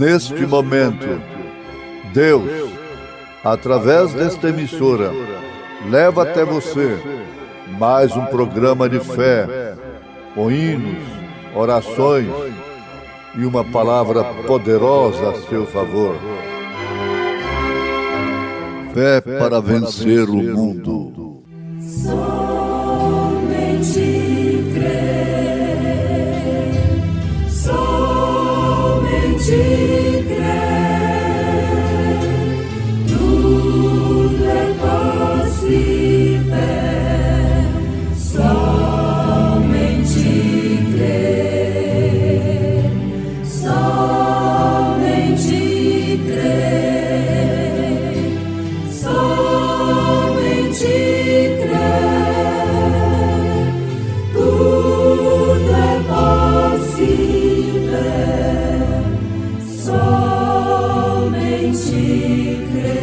Neste momento, Deus, através desta emissora, leva até você mais um programa de fé, com hinos, orações e uma palavra poderosa a seu favor. Fé para vencer o mundo. Somente crer, somente crer, tudo é possível, somente crer, somente crer, somente crer, tudo é possível, somente crer.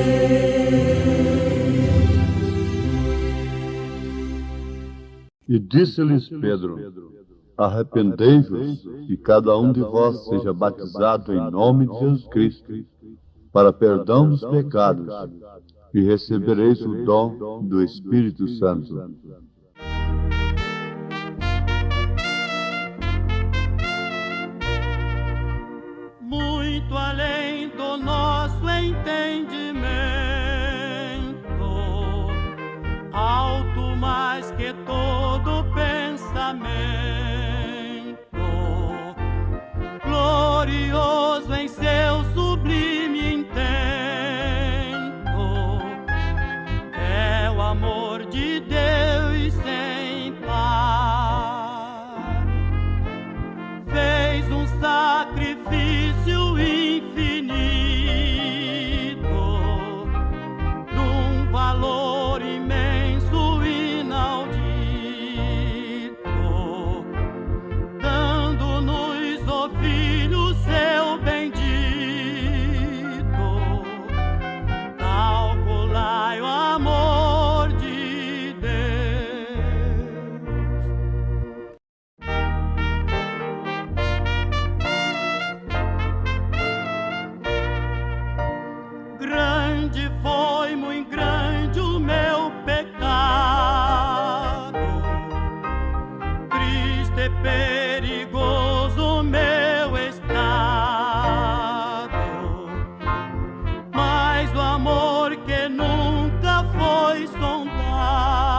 E disse-lhes Pedro: arrependei-vos e cada um de vós seja batizado em nome de Jesus Cristo, para perdão dos pecados, e recebereis o dom do Espírito Santo. Muito além do nosso entendimento, alto mais que todo pensamento, glorioso em seu sublime intento, é o amor de Deus sem par. Fez um sacrifício infinito, num valor imenso, inaudito, dando-nos o Filho seu bendito. Calculai o amor de Deus. Grande foi, muito grande o meu pecado, triste e perigoso o meu estado, mas o amor que nunca foi sondado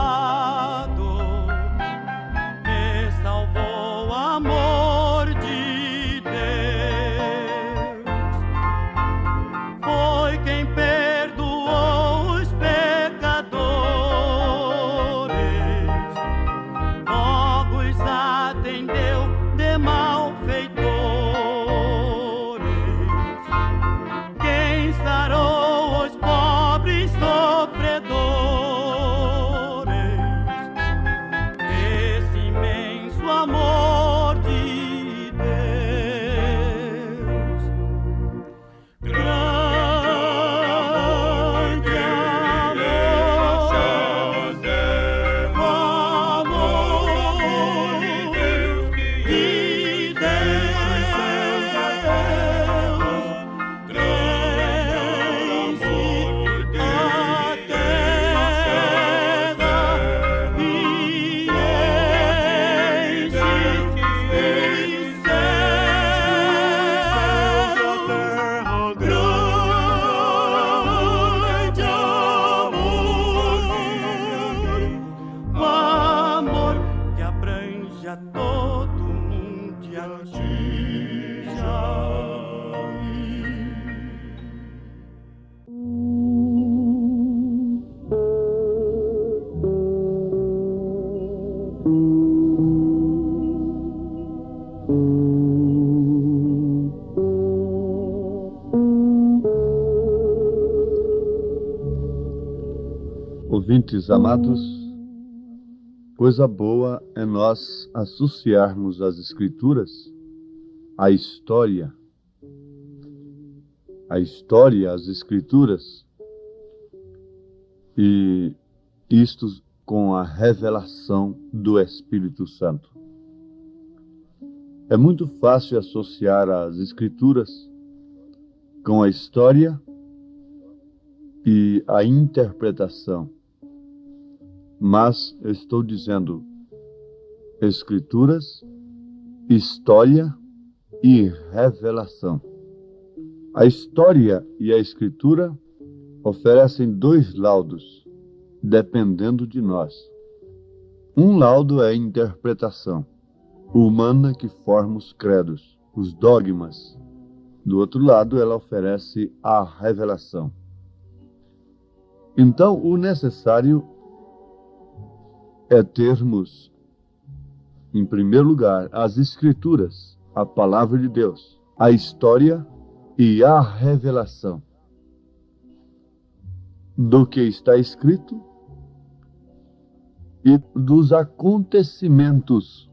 me salvou, o amor de Deus. Foi quem perdoou os pecadores, logo os atendeu de malfeitores. Quem sarou os pobres sofredores, esse imenso amor de Deus. Grande amor de Deus, grande a terra e enche os céus. Grande amor, o amor que abrange a todo mundo e atinja. Ouvintes amados, coisa boa é nós associarmos as Escrituras à história, as Escrituras, e isto com a revelação do Espírito Santo. É muito fácil associar as Escrituras com a história e a interpretação. Mas eu estou dizendo Escrituras, história e revelação. A história e a Escritura oferecem dois laudos, dependendo de nós. Um laudo é a interpretação humana que forma os credos, os dogmas. Do outro lado, ela oferece a revelação. Então, o necessário é termos, em primeiro lugar, as Escrituras, a palavra de Deus, a história e a revelação do que está escrito e dos acontecimentos,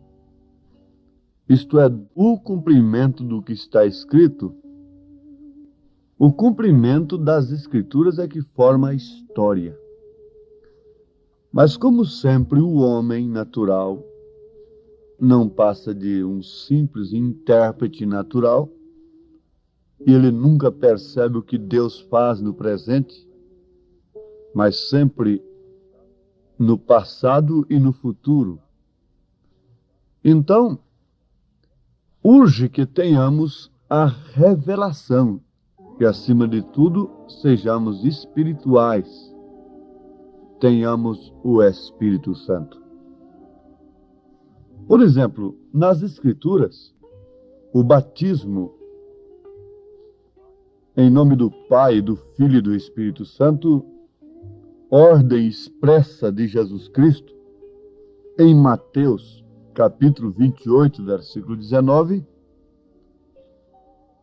isto é, o cumprimento do que está escrito. O cumprimento das Escrituras é que forma a história. Mas, como sempre, o homem natural não passa de um simples intérprete natural, e ele nunca percebe o que Deus faz no presente, mas sempre no passado e no futuro. Então, urge que tenhamos a revelação, que acima de tudo sejamos espirituais, tenhamos o Espírito Santo. Por exemplo, nas Escrituras, o batismo em nome do Pai, do Filho e do Espírito Santo, ordem expressa de Jesus Cristo, em Mateus, capítulo 28, versículo 19,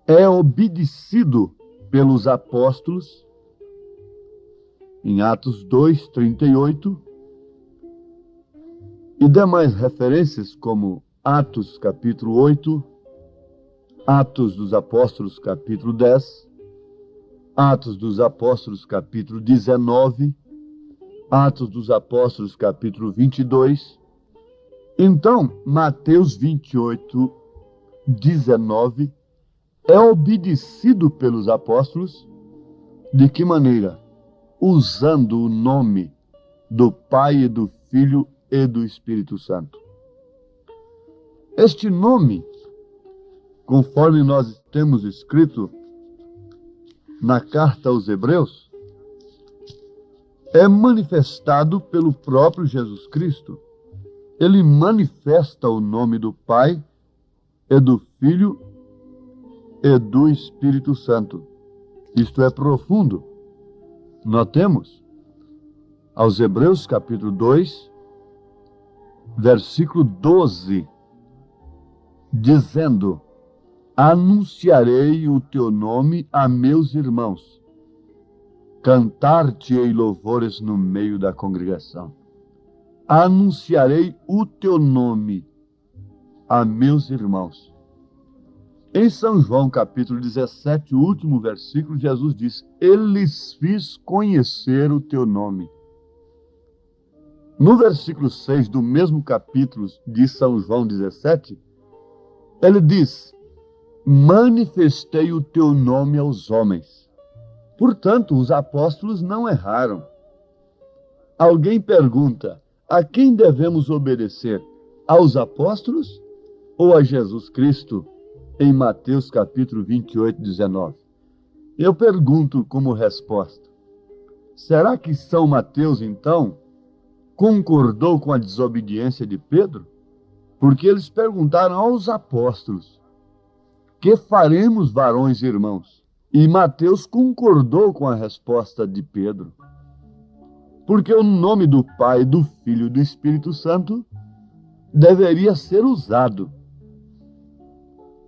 é obedecido pelos apóstolos, em Atos 2, 38, e demais referências como Atos, capítulo 8, Atos dos Apóstolos, capítulo 10, Atos dos Apóstolos, capítulo 19, Atos dos Apóstolos, capítulo 22. Então, Mateus 28, 19, é obedecido pelos apóstolos. De que maneira? Usando o nome do Pai e do Filho e do Espírito Santo. Este nome, conforme nós temos escrito na carta aos Hebreus, é manifestado pelo próprio Jesus Cristo. Ele manifesta o nome do Pai e do Filho e do Espírito Santo. Isto é profundo. Notemos, aos Hebreus capítulo 2, versículo 12, dizendo: anunciarei o teu nome a meus irmãos, cantar-te-ei louvores no meio da congregação. Anunciarei o teu nome a meus irmãos. Em São João, capítulo 17, o último versículo, Jesus diz: eu lhes fiz conhecer o teu nome. No versículo 6 do mesmo capítulo de São João 17, ele diz: manifestei o teu nome aos homens. Portanto, os apóstolos não erraram. Alguém pergunta: a quem devemos obedecer? Aos apóstolos ou a Jesus Cristo? Em Mateus capítulo 28, 19. Eu pergunto como resposta: será que São Mateus, então, concordou com a desobediência de Pedro? Porque eles perguntaram aos apóstolos: que faremos, varões e irmãos? E Mateus concordou com a resposta de Pedro. Porque o nome do Pai, do Filho e do Espírito Santo deveria ser usado.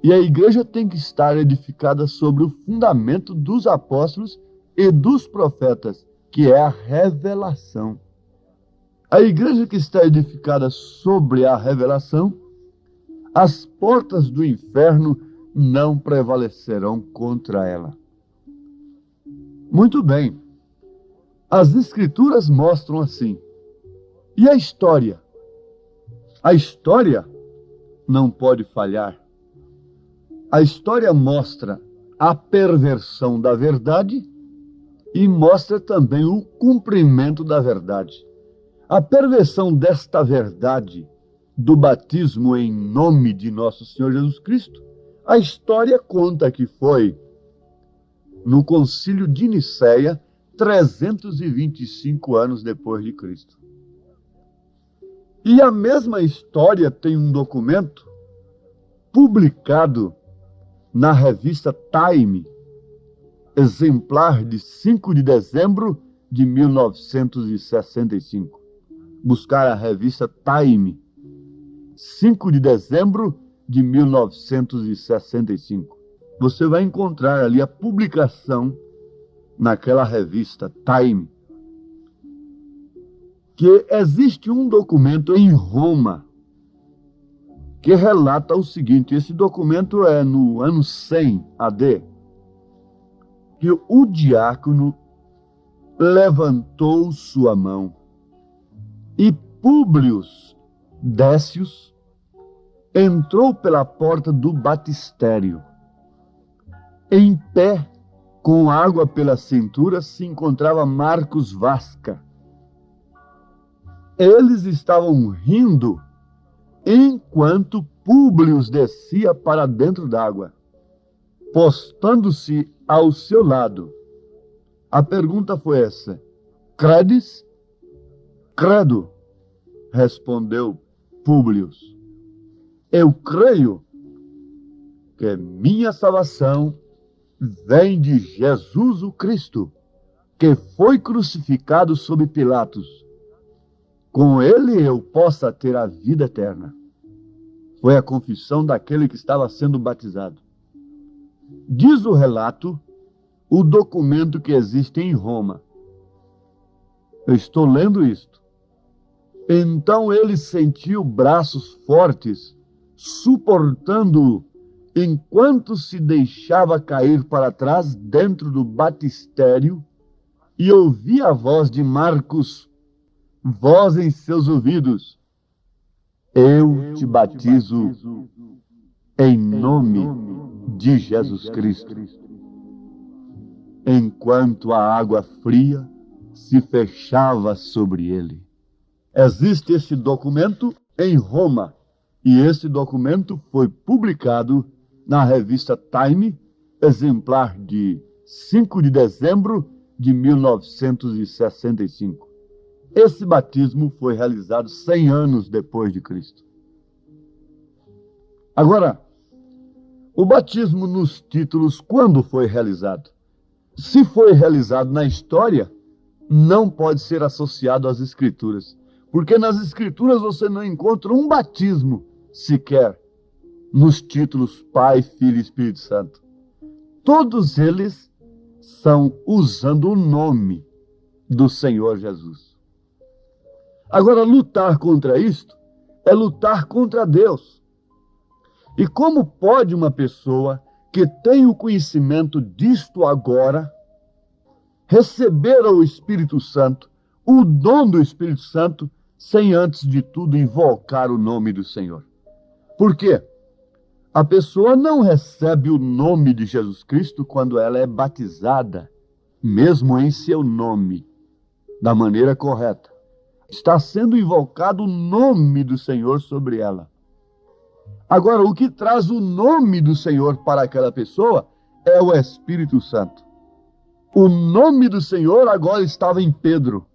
E a igreja tem que estar edificada sobre o fundamento dos apóstolos e dos profetas, que é a revelação. A igreja que está edificada sobre a revelação, as portas do inferno não prevalecerão contra ela. Muito bem. As Escrituras mostram assim. E a história? A história não pode falhar. A história mostra a perversão da verdade e mostra também o cumprimento da verdade. A perversão desta verdade do batismo em nome de nosso Senhor Jesus Cristo, a história conta que foi no Concílio de Nicéia, 325 anos depois de Cristo. E a mesma história tem um documento publicado na revista Time, exemplar de 5 de dezembro de 1965. Buscar a revista Time, 5 de dezembro de 1965. Você vai encontrar ali a publicação naquela revista Time, que existe um documento em Roma que relata o seguinte. Esse documento é no ano 100 AD, que o diácono levantou sua mão e Públio Décius entrou pela porta do batistério. Em pé, com água pela cintura, se encontrava Marcos Vasca. Eles estavam rindo enquanto Públio descia para dentro d'água, postando-se ao seu lado. A pergunta foi essa: credes? Credo, respondeu Públio. Eu creio que minha salvação vem de Jesus o Cristo, que foi crucificado sob Pilatos. Com ele eu possa ter a vida eterna. Foi a confissão daquele que estava sendo batizado. Diz o relato, o documento que existe em Roma. Eu estou lendo isto. Então ele sentiu braços fortes, suportando-o, enquanto se deixava cair para trás dentro do batistério, e ouvia a voz de Marcos, voz em seus ouvidos: eu te batizo em nome de Jesus Cristo. Enquanto a água fria se fechava sobre ele. Existe esse documento em Roma, e esse documento foi publicado na revista Time, exemplar de 5 de dezembro de 1965. Esse batismo foi realizado 100 anos depois de Cristo. Agora, o batismo nos títulos, quando foi realizado? Se foi realizado na história, não pode ser associado às Escrituras, porque nas Escrituras você não encontra um batismo sequer nos títulos Pai, Filho e Espírito Santo. Todos eles são usando o nome do Senhor Jesus. Agora, lutar contra isto é lutar contra Deus. E como pode uma pessoa que tem o conhecimento disto agora receber o Espírito Santo, o dom do Espírito Santo, sem antes de tudo invocar o nome do Senhor? Por quê? A pessoa não recebe o nome de Jesus Cristo quando ela é batizada, mesmo em seu nome, da maneira correta. Está sendo invocado o nome do Senhor sobre ela. Agora, o que traz o nome do Senhor para aquela pessoa é o Espírito Santo. O nome do Senhor agora estava em Pedro.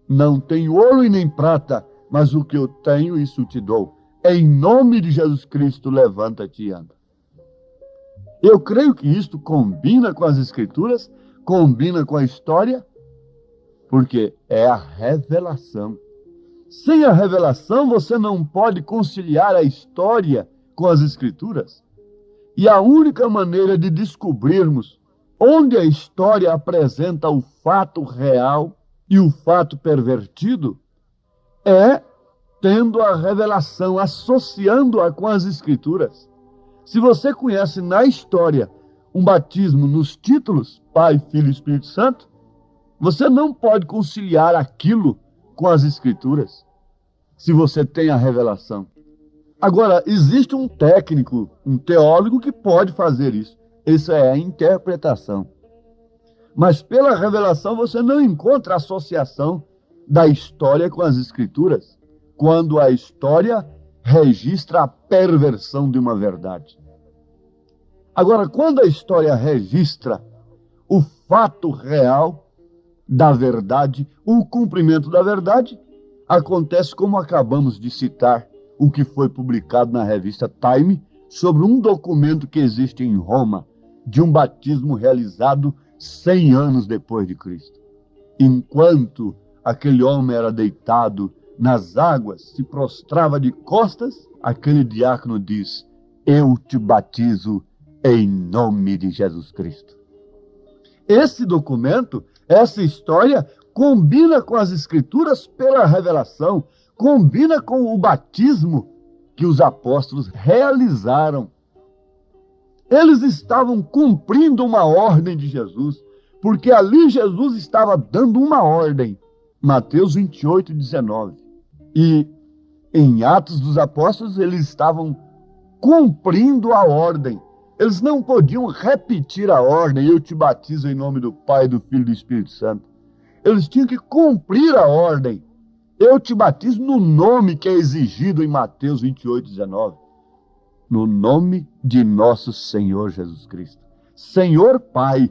Não tenho ouro e nem prata, mas o que eu tenho, isso te dou. Em nome de Jesus Cristo, levanta-te e anda. Eu creio que isto combina com as Escrituras, combina com a história, porque é a revelação. Sem a revelação, você não pode conciliar a história com as Escrituras. E a única maneira de descobrirmos onde a história apresenta o fato real e o fato pervertido é tendo a revelação, associando-a com as Escrituras. Se você conhece na história um batismo nos títulos, Pai, Filho e Espírito Santo, você não pode conciliar aquilo com as Escrituras, se você tem a revelação. Agora, existe um técnico, um teólogo que pode fazer isso. Isso é a interpretação. Mas pela revelação você não encontra associação da história com as Escrituras, quando a história registra a perversão de uma verdade. Agora, quando a história registra o fato real da verdade, o cumprimento da verdade, acontece como acabamos de citar o que foi publicado na revista Time sobre um documento que existe em Roma de um batismo realizado 100 anos depois de Cristo. Enquanto aquele homem era deitado nas águas, se prostrava de costas, aquele diácono diz: eu te batizo em nome de Jesus Cristo. Esse documento, essa história, combina com as Escrituras pela revelação, combina com o batismo que os apóstolos realizaram. Eles estavam cumprindo uma ordem de Jesus, porque ali Jesus estava dando uma ordem. Mateus 28, 19. E em Atos dos Apóstolos eles estavam cumprindo a ordem. Eles não podiam repetir a ordem: eu te batizo em nome do Pai, do Filho e do Espírito Santo. Eles tinham que cumprir a ordem. Eu te batizo no nome que é exigido em Mateus 28, 19. No nome de nosso Senhor Jesus Cristo. Senhor Pai,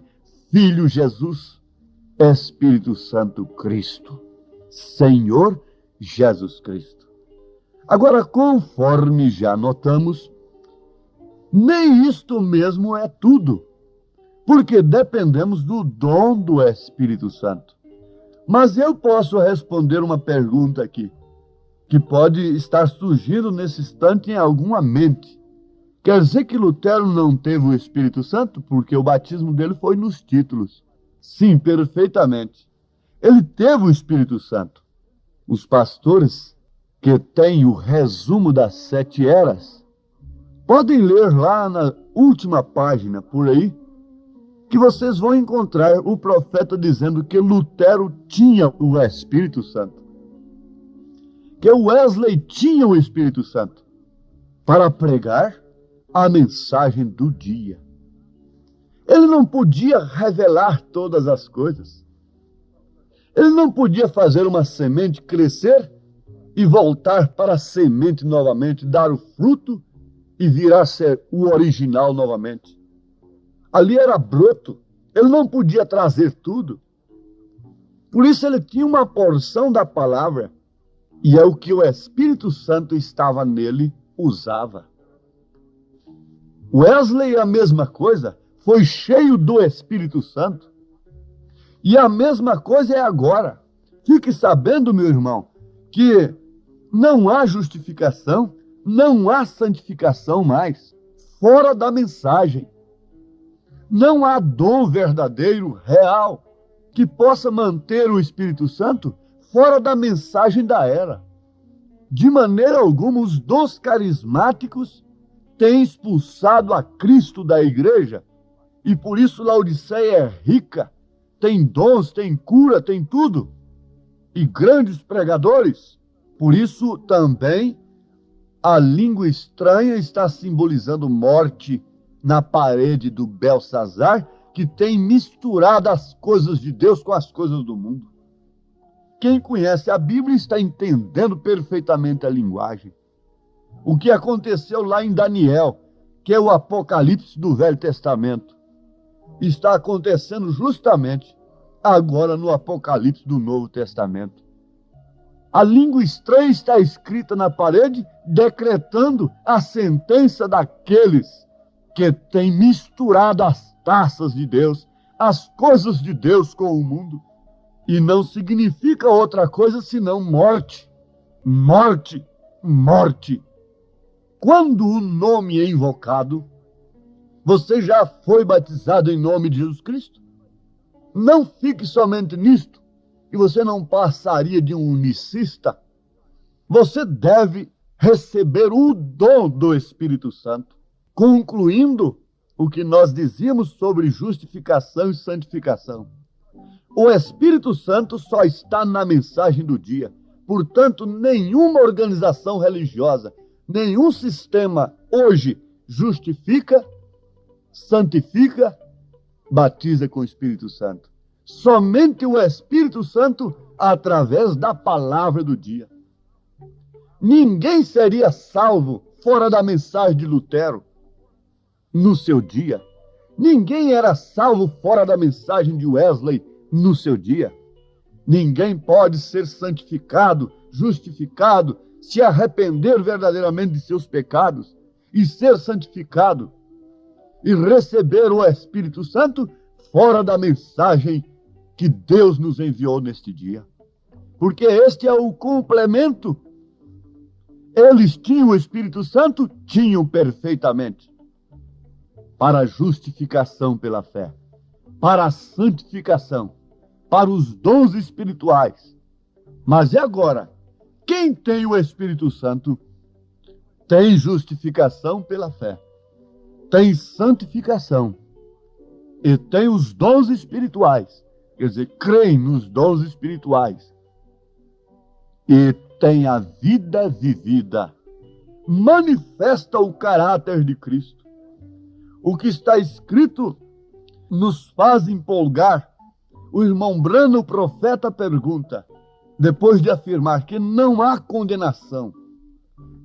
Filho Jesus, Espírito Santo Cristo. Senhor Jesus Cristo. Agora, conforme já notamos, nem isto mesmo é tudo, porque dependemos do dom do Espírito Santo. Mas eu posso responder uma pergunta aqui, que pode estar surgindo nesse instante em alguma mente. Quer dizer que Lutero não teve o Espírito Santo porque o batismo dele foi nos títulos? Sim, perfeitamente. Ele teve o Espírito Santo. Os pastores que têm o resumo das 7 eras podem ler lá na última página, por aí, que vocês vão encontrar o profeta dizendo que Lutero tinha o Espírito Santo. Que Wesley tinha o Espírito Santo para pregar a mensagem do dia. Ele não podia revelar todas as coisas. Ele não podia fazer uma semente crescer e voltar para a semente novamente, dar o fruto e virar a ser o original novamente. Ali era broto. Ele não podia trazer tudo. Por isso ele tinha uma porção da palavra. E é o que o Espírito Santo estava nele, usava. Wesley, a mesma coisa, foi cheio do Espírito Santo. E a mesma coisa é agora. Fique sabendo, meu irmão, que não há justificação, não há santificação mais fora da mensagem. Não há dom verdadeiro, real, que possa manter o Espírito Santo fora da mensagem da era. De maneira alguma, os dons carismáticos têm expulsado a Cristo da igreja, e por isso Laodiceia é rica, tem dons, tem cura, tem tudo, e grandes pregadores. Por isso também a língua estranha está simbolizando morte na parede do Belsazar, que tem misturado as coisas de Deus com as coisas do mundo. Quem conhece a Bíblia está entendendo perfeitamente a linguagem. O que aconteceu lá em Daniel, que é o Apocalipse do Velho Testamento, está acontecendo justamente agora no Apocalipse do Novo Testamento. A língua estranha está escrita na parede, decretando a sentença daqueles que têm misturado as taças de Deus, as coisas de Deus com o mundo. E não significa outra coisa senão morte, morte, morte. Quando o nome é invocado, você já foi batizado em nome de Jesus Cristo? Não fique somente nisto, e você não passaria de um unicista. Você deve receber o dom do Espírito Santo, concluindo o que nós dizíamos sobre justificação e santificação. O Espírito Santo só está na mensagem do dia. Portanto, nenhuma organização religiosa, nenhum sistema hoje justifica, santifica, batiza com o Espírito Santo. Somente o Espírito Santo através da palavra do dia. Ninguém seria salvo fora da mensagem de Lutero no seu dia. Ninguém era salvo fora da mensagem de Wesley no seu dia. Ninguém pode ser santificado, justificado, se arrepender verdadeiramente de seus pecados e ser santificado e receber o Espírito Santo fora da mensagem que Deus nos enviou neste dia. Porque este é o complemento. Eles tinham o Espírito Santo? Tinham perfeitamente. Para a justificação pela fé, para a santificação, para os dons espirituais. Mas e agora? Quem tem o Espírito Santo tem justificação pela fé, tem santificação e tem os dons espirituais. Quer dizer, creem nos dons espirituais e tem a vida vivida. Manifesta o caráter de Cristo. O que está escrito nos faz empolgar. O irmão Branham, o profeta, pergunta, depois de afirmar que não há condenação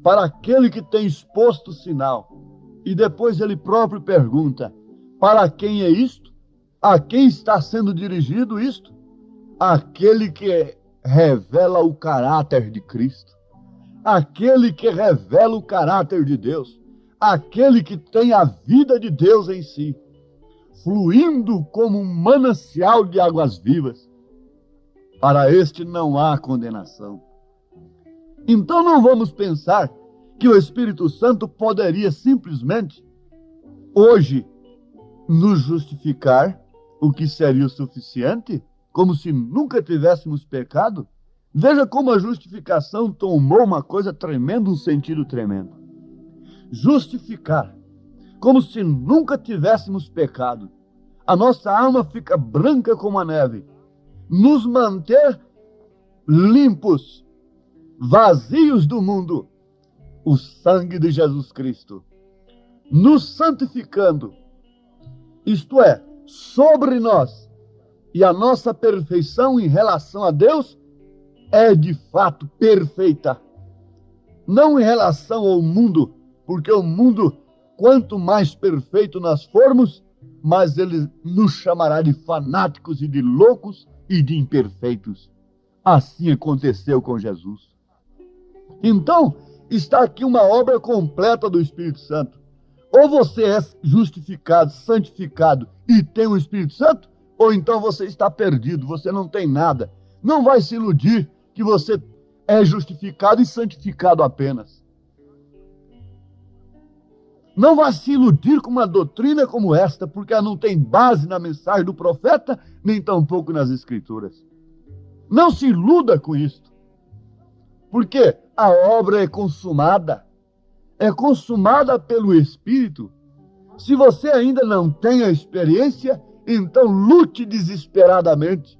para aquele que tem exposto o sinal, e depois ele próprio pergunta, para quem é isto? A quem está sendo dirigido isto? Aquele que revela o caráter de Cristo, aquele que revela o caráter de Deus, aquele que tem a vida de Deus em si, fluindo como um manancial de águas vivas. Para este não há condenação. Então não vamos pensar que o Espírito Santo poderia simplesmente, hoje, nos justificar, o que seria o suficiente, como se nunca tivéssemos pecado. Veja como a justificação tomou uma coisa tremenda, um sentido tremendo. Justificar, como se nunca tivéssemos pecado. A nossa alma fica branca como a neve. Nos manter limpos, vazios do mundo. O sangue de Jesus Cristo. Nos santificando. Isto é, sobre nós. E a nossa perfeição em relação a Deus é de fato perfeita. Não em relação ao mundo, porque o mundo, quanto mais perfeito nós formos, mais ele nos chamará de fanáticos e de loucos e de imperfeitos. Assim aconteceu com Jesus. Então, está aqui uma obra completa do Espírito Santo. Ou você é justificado, santificado e tem o Espírito Santo, ou então você está perdido, você não tem nada. Não vai se iludir que você é justificado e santificado apenas. Não vai se iludir com uma doutrina como esta, porque ela não tem base na mensagem do profeta, nem tampouco nas Escrituras. Não se iluda com isto, porque a obra é consumada pelo Espírito. Se você ainda não tem a experiência, então lute desesperadamente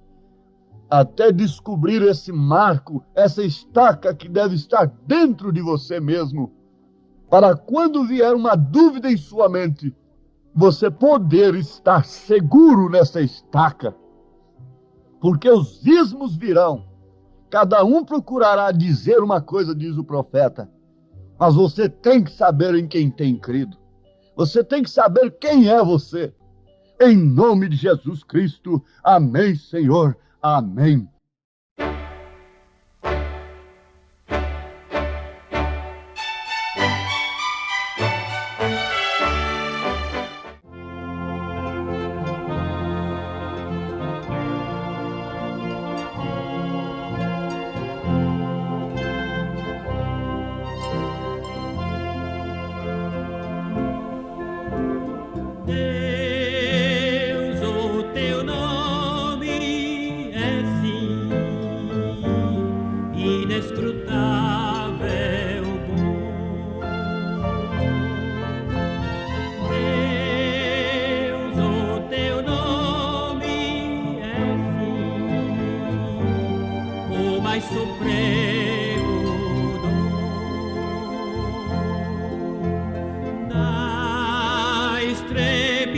até descobrir esse marco, essa estaca que deve estar dentro de você mesmo, para quando vier uma dúvida em sua mente, você poder estar seguro nessa estaca. Porque os ismos virão, cada um procurará dizer uma coisa, diz o profeta, mas você tem que saber em quem tem crido. Você tem que saber quem é você. Em nome de Jesus Cristo. Amém, Senhor. Amém. Deus, o teu nome é sim inescrutável bom. Deus, o teu nome é sim o mais supremo dom. Na extrema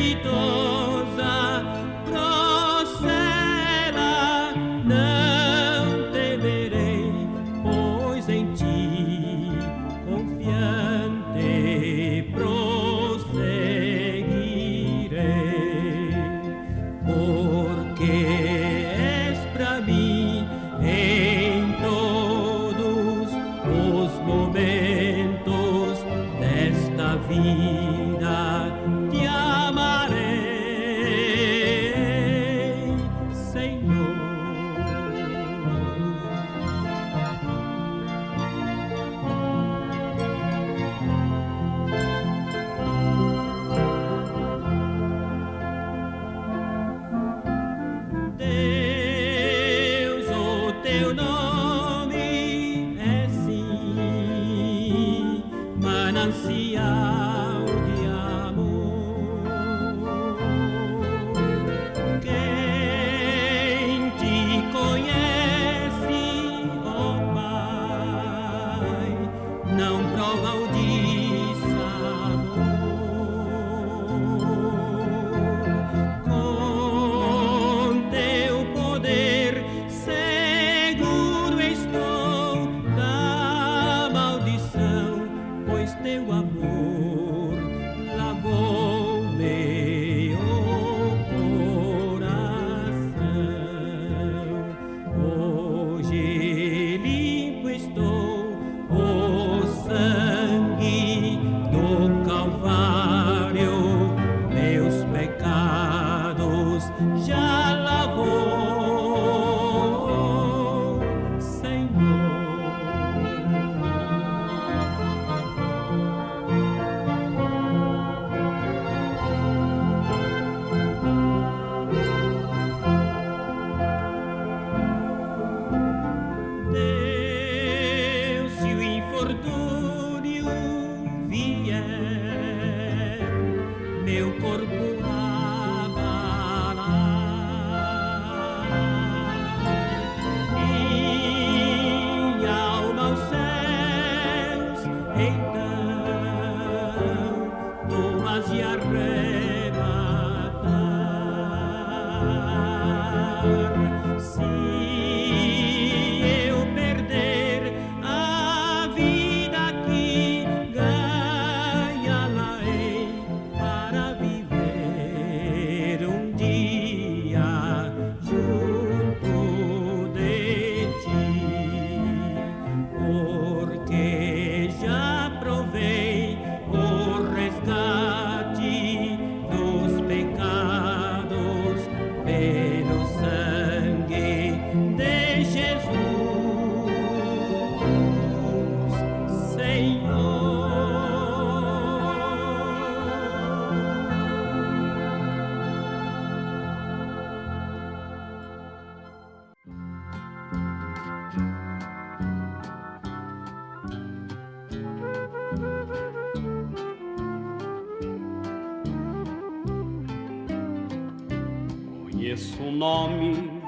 conheço um nome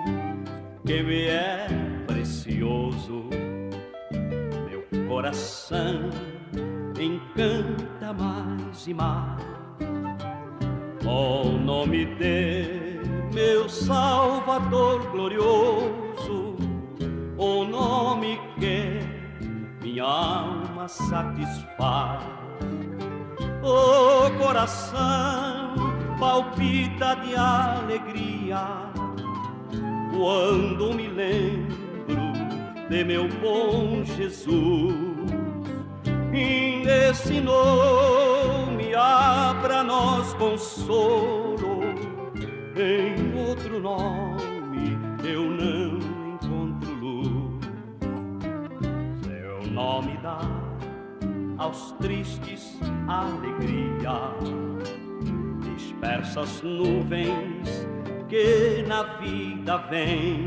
que me é precioso. Meu coração encanta mais e mais o nome de meu Salvador glorioso, o nome que minha alma satisfaz. O coração palpita de alegria quando me lembro de meu bom Jesus. E nesse nome há pra nós consolo, em outro nome eu não encontro luz. Seu nome dá aos tristes alegria, dispersa as nuvens que na vida vem,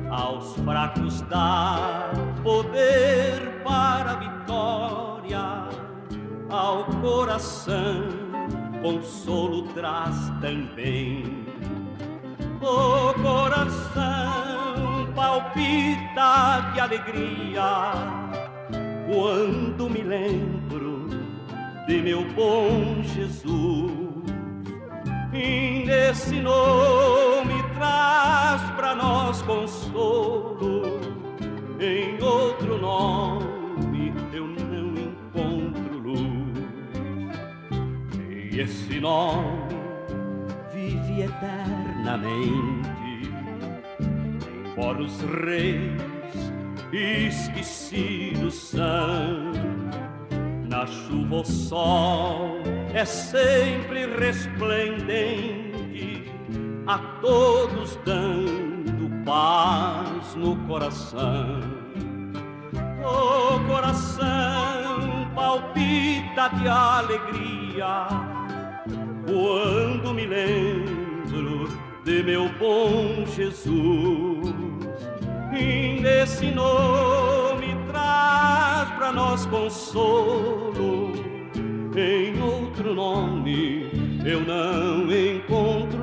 aos fracos dá poder para a vitória, ao coração consolo traz também. O coração palpita de alegria quando me lembro de meu bom Jesus. E nesse nome traz pra nós consolo, em outro nome eu não encontro luz. E esse nome vive eternamente, embora os reis esquecidos são. Na chuva o sol é sempre resplendente, a todos dando paz no coração. O coração palpita de alegria quando me lembro de meu bom Jesus. E nesse nome traz pra nós consolo, em outro nome eu não encontro